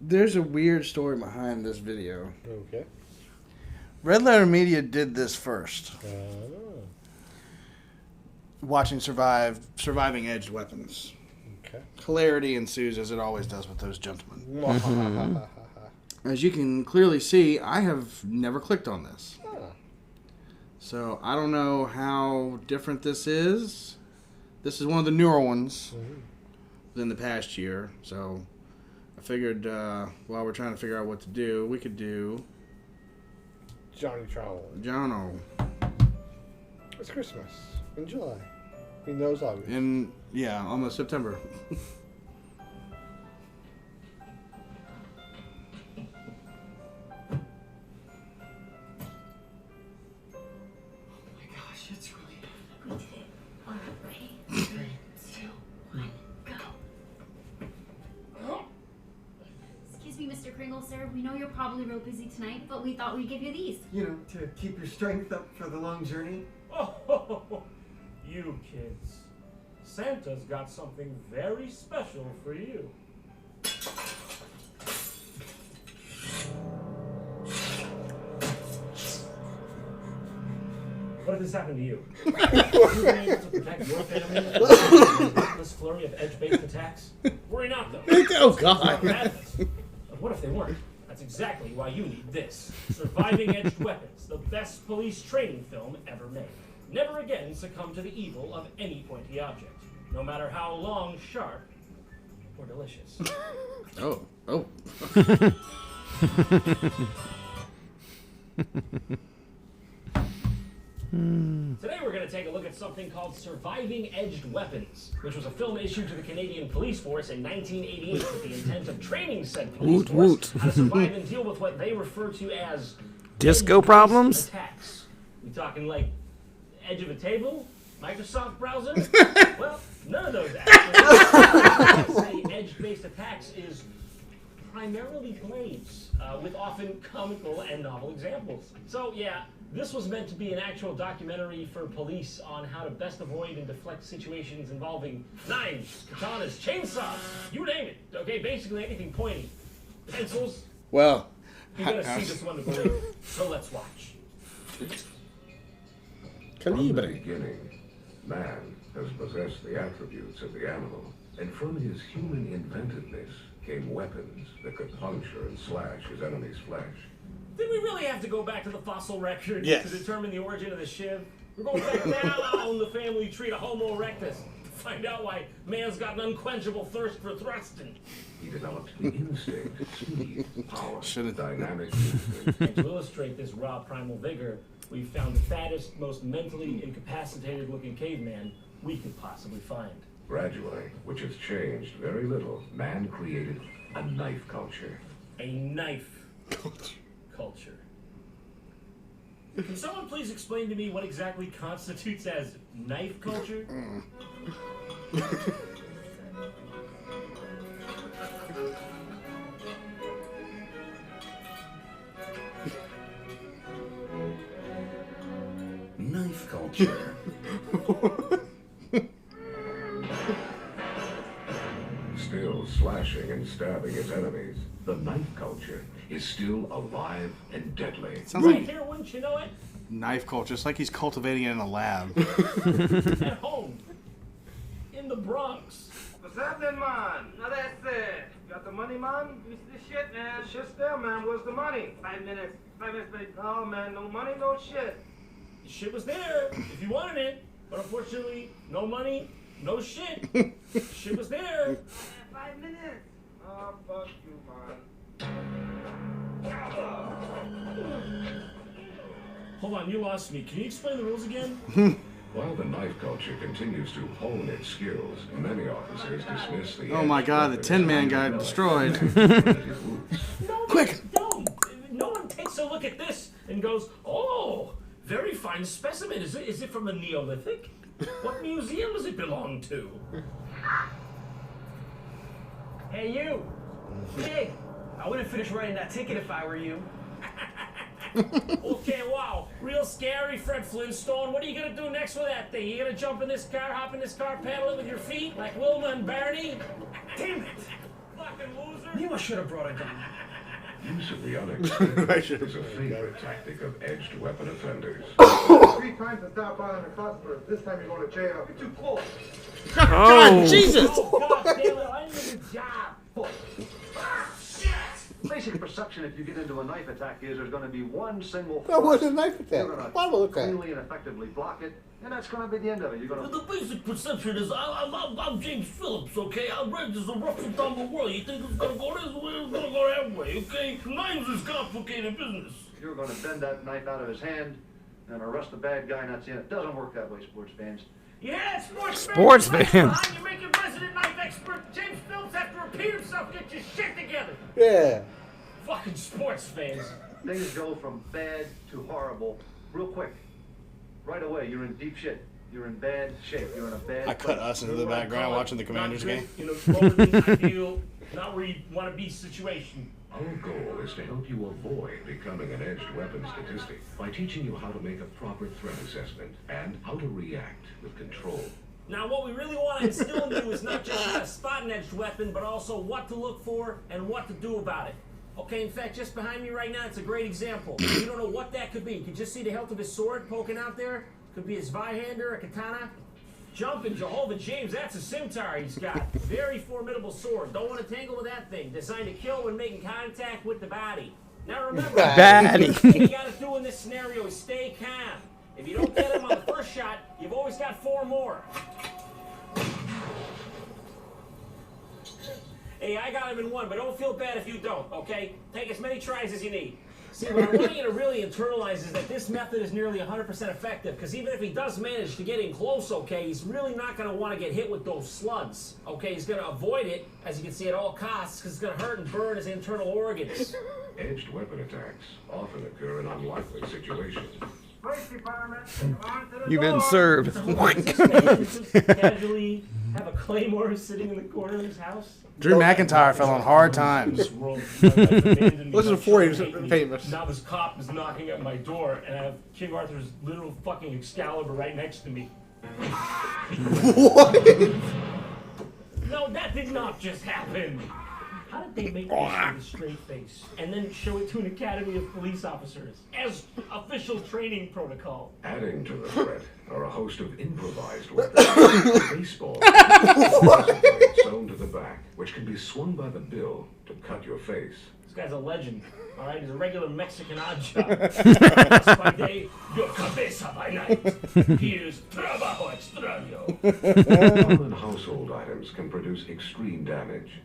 There's a weird story behind this video. Okay. Red Letter Media did this first. Watching Surviving Edged Weapons. Okay. Hilarity ensues as it always does with those gentlemen. As you can clearly see, I have never clicked on this. So I don't know how different this is. This is one of the newer ones than the past year. So I figured while we're trying to figure out what to do, we could do JonTron. Jono. It's Christmas in July. He knows August. Almost September. Sir, we know you're probably real busy tonight, but we thought we'd give you these. You know, to keep your strength up for the long journey. Oh, you kids. Santa's got something very special for you. What if this happened to you? Were you able to protect your family from this flurry of edge-based attacks? Worry not, though. Oh, God. But what if they weren't? That's exactly why you need this. Surviving Edged Weapons, the best police training film ever made. Never again succumb to the evil of any pointy object, no matter how long, sharp, or delicious. Oh. Today we're going to take a look at something called Surviving Edged Weapons, which was a film issued to the Canadian Police Force in 1988 with the intent of training said police force how to survive and deal with what they refer to as disco problems. Attacks. We talking like edge of a table, Microsoft browser? Well, none of those actually. Say edge-based attacks is primarily blades, with often comical and novel examples. So yeah. This was meant to be an actual documentary for police on how to best avoid and deflect situations involving knives, katanas, chainsaws, you name it. Okay, basically anything pointy. Pencils. Well, you're gonna see this one to believe it. So let's watch. From the beginning, man has possessed the attributes of the animal, and from his human inventiveness came weapons that could puncture and slash his enemy's flesh. Did we really have to go back to the fossil record to determine the origin of the shiv? We're going back down the family tree to Homo erectus to find out why man's got an unquenchable thirst for thrusting. He developed the instinct, speed, power, dynamic instinct. And to illustrate this raw primal vigor, we found the fattest, most mentally incapacitated looking caveman we could possibly find. Gradually, which has changed very little, man created a knife culture. A knife culture. Can someone please explain to me what exactly constitutes as knife culture? Knife culture. Still slashing and stabbing his enemies, the knife culture is still alive and deadly. Sounds right like here, wouldn't you know it? Knife culture. It's like he's cultivating it in a lab. At home. In the Bronx. What's happening, man? Now that's it. Got the money, man? Give me this shit, man. Shit's there, man. Where's the money? 5 minutes. 5 minutes, baby. No, man. No money, no shit. The shit was there if you wanted it. But unfortunately, no money, no shit. Shit was there. 5 minutes. Oh, fuck you, man. Hold on, you lost me. Can you explain the rules again? While the knife culture continues to hone its skills, many officers dismiss the... Oh my god, the Tin Man got destroyed. Quick! No one takes a look at this and goes, oh, very fine specimen. Is it from the Neolithic? What museum does it belong to? Hey, you! Hey! I wouldn't finish writing that ticket if I were you. Okay, wow. Real scary, Fred Flintstone. What are you gonna do next with that thing? You gonna jump in this car, hop in this car, paddle it with your feet like Wilma and Barney? Damn it! Fuck fucking loser. Knew I should have brought a gun. Use of the unexpected is a favorite tactic of edged weapon offenders. 3 times the top on the customer. This time you're going to jail. You're too close. God, Jesus! Oh, God damn it, I need a job. Basic perception if you get into a knife attack is there's going to be one single That was thrust. a knife attack. You're going Why look to at it? cleanly and effectively block it, and that's going to be the end of it. You're going The to... basic perception is I'm James Phillips, okay? I read there's a rough and tumble world. You think it's gonna go this way, it's gonna go that way, okay? Knives is complicated business. You're going to bend that knife out of his hand and arrest the bad guy, and that's it. It doesn't work that way, sports fans. Yeah, sports fans. You're making resident knife expert James Phillips have to repeat himself. Get your shit together. Yeah. Fucking sports fans. Things go from bad to horrible real quick. Right away, you're in deep shit. You're in bad shape. You're in a bad I cut place. us into the background watching the Commanders game. You know, slower than the ideal, not where you want to be situation. Our goal is to help you avoid becoming an edged weapon statistic by teaching you how to make a proper threat assessment and how to react with control. Now, what we really want to instill in you is not just how to spot an edged weapon, but also what to look for and what to do about it. Okay, in fact, just behind me right now, it's a great example. You don't know what that could be. You can just see the hilt of his sword poking out there. Could be his Zweihander, a katana. Jumping Jehovah James, that's a scimitar he's got. Very formidable sword. Don't want to tangle with that thing. Designed to kill when making contact with the body. Now remember, what you gotta do in this scenario is stay calm. If you don't get him on the first shot, you've always got 4 more. Hey, I got him in 1, but don't feel bad if you don't, okay? Take as many tries as you need. See, what I want you to really internalize is that this method is nearly 100% effective, because even if he does manage to get in close, okay, he's really not going to want to get hit with those slugs, okay? He's going to avoid it, as you can see, at all costs, because it's going to hurt and burn his internal organs. Edged weapon attacks often occur in unlikely situations. Police department, on to the You've been door. served. Casually have a claymore sitting in the corner of his house. Drew McIntyre fell on hard times. This world, my life abandoned me. Listen, My before he was children hate me. famous. Now this cop is knocking at my door, and I have King Arthur's literal fucking Excalibur right next to me. What? No, that did not just happen. How did they make this with a straight face and then show it to an academy of police officers as official training protocol? Adding to the threat are a host of improvised weapons. Baseball, sewn to the back, which can be swung by the bill to cut your face. This guy's a legend. All right, he's a regular Mexican oddjob. By day, your cabeza by night. Here's trabajo extraño. Common household items can produce extreme damage.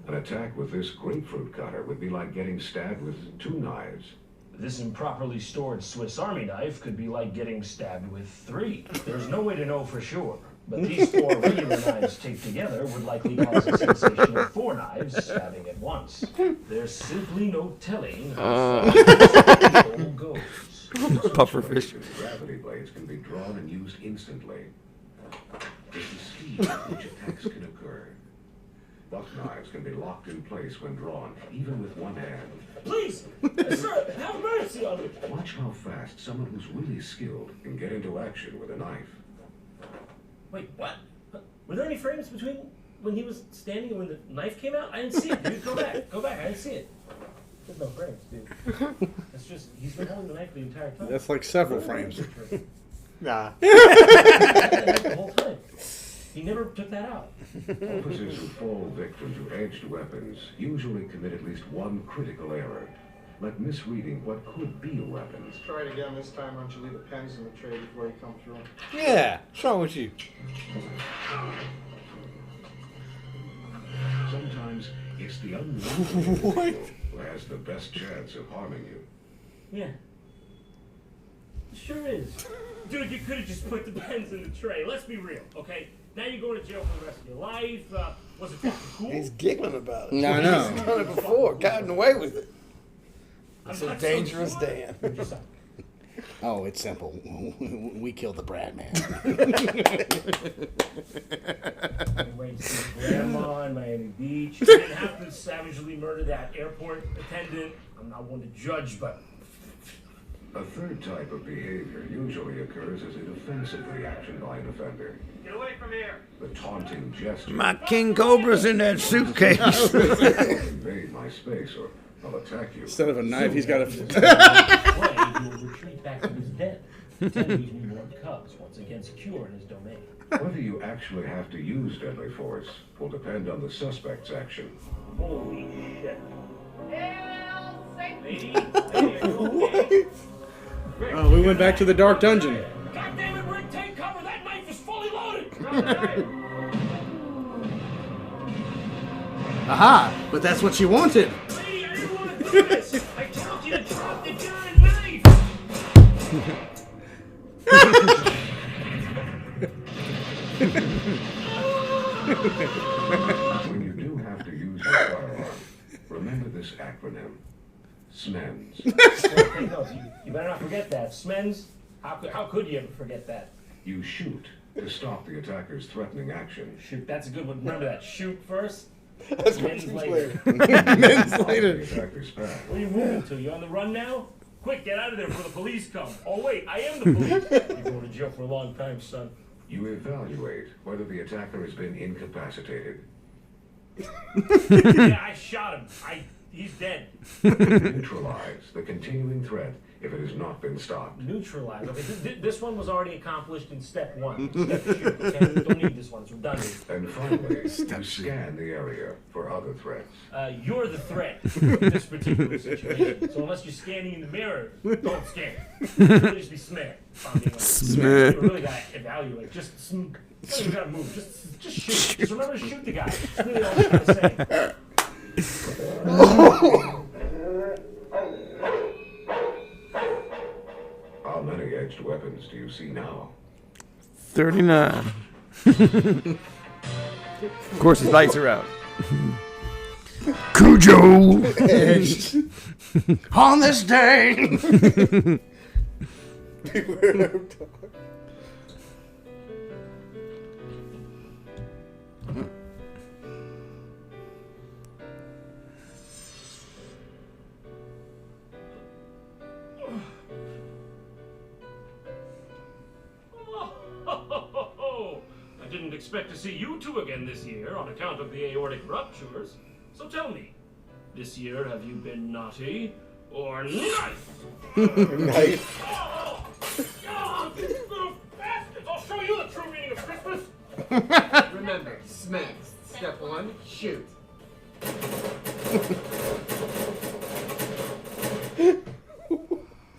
An attack with this grapefruit cutter would be like getting stabbed with 2 knives. This improperly stored Swiss Army knife could be like getting stabbed with 3. There's no way to know for sure, but these 4 regular knives taped together would likely cause a sensation of 4 knives stabbing at once. There's simply no telling how far this control goes. Pufferfish. Gravity blades can be drawn and used instantly. It's the speed at which attacks can occur. Buck knives can be locked in place when drawn, even with one hand. Please, sir, have mercy on me. Watch how fast someone who's really skilled can get into action with a knife. Wait, what? Were there any frames between when he was standing and when the knife came out? I didn't see it, dude. Go back. I didn't see it. There's no frames, dude. It's just, he's been holding the knife the entire time. That's like several frames. Nah. The whole time. He never took that out. Officers who fall victim to edged weapons usually commit at least one critical error, like misreading what could be a weapon. Let's try it again. This time, why don't you leave the pens in the tray before you come through? Yeah. What's wrong with you? Sometimes it's the unknown individual who has the best chance of harming you. Yeah. It sure is. Dude, you could have just put the pens in the tray. Let's be real, okay? Now you're going to jail for the rest of your life. Was it fucking cool? He's giggling about it. No, I know. He's done it before, gotten away with it. I'm It's a not dangerous so Dan. sure. Oh, it's simple. We killed the Brad man. Wait, grandma in Miami Beach. You didn't have to savagely murder that airport attendant. I'm not one to judge, but A third type of behavior usually occurs as a defensive reaction by an offender. Get away from here. The taunting gesture. My King Cobra's in that suitcase. Invade my space or I'll attack you. Instead of a knife, he's got a... He will retreat back to his den. 10 these newborn cubs once again secure in his domain. Whether you actually have to use deadly force will depend on the suspect's action. Holy shit. Lady, Oh, we went back to the dark dungeon. God damn it, Rick, take cover. That knife is fully loaded. Aha! But that's what she wanted. Lady, I didn't want to do this. I told you to drop the giant knife. When you do have to use your firearm, remember this acronym. SMENS. Take notes. You better not forget that. Smens, how could you ever forget that? You shoot to stop the attacker's threatening action. Shoot, that's a good one. Remember that. Shoot first. That's Men's what later. Minutes Stop later. the attacker's path. Where are you moving to? You on the run now? Quick, get out of there before the police come. Oh, wait, I am the police. You're going to jail for a long time, son. You evaluate whether the attacker has been incapacitated. Yeah, I shot him. He's dead. Neutralize the continuing threat if it has not been stopped. Neutralize. Okay, this one was already accomplished in step 1. Step 2. Okay, we don't need this one. It's redundant. And finally, you scan the area for other threats. You're the threat in this particular situation. So unless you're scanning in the mirror, don't scan. Really just be smack. Smack. You really gotta evaluate. Just don't even gotta move. Just shoot. Just remember to shoot the guy. That's really all you gotta say. How many edged weapons do you see now? 39. Of course, his lights are out. Cujo! On this day! Beware of dog. I didn't expect to see you two again this year on account of the aortic ruptures. So tell me, this year have you been naughty or nice? Nice. Oh, little bastards! I'll show you the true meaning of Christmas. Remember, smacks. Step 1, shoot.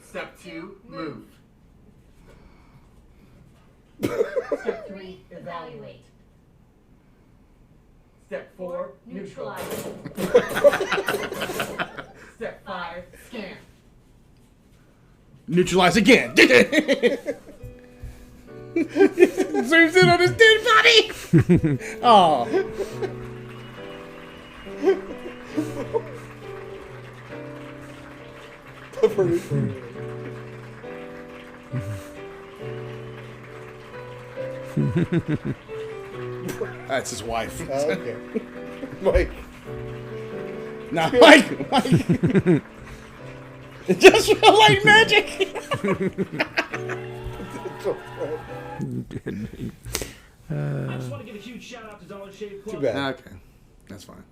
Step 2, move. Step 3, evaluate. Step 4, neutralize. Step 5, scan. Neutralize again. Zooms in on his dead body. Oh. That's his wife. Oh, okay. Mike. Nah, Mike. Just for light magic. I just want to give a huge shout out to Dollar Shave Club. Too bad. Okay, that's fine.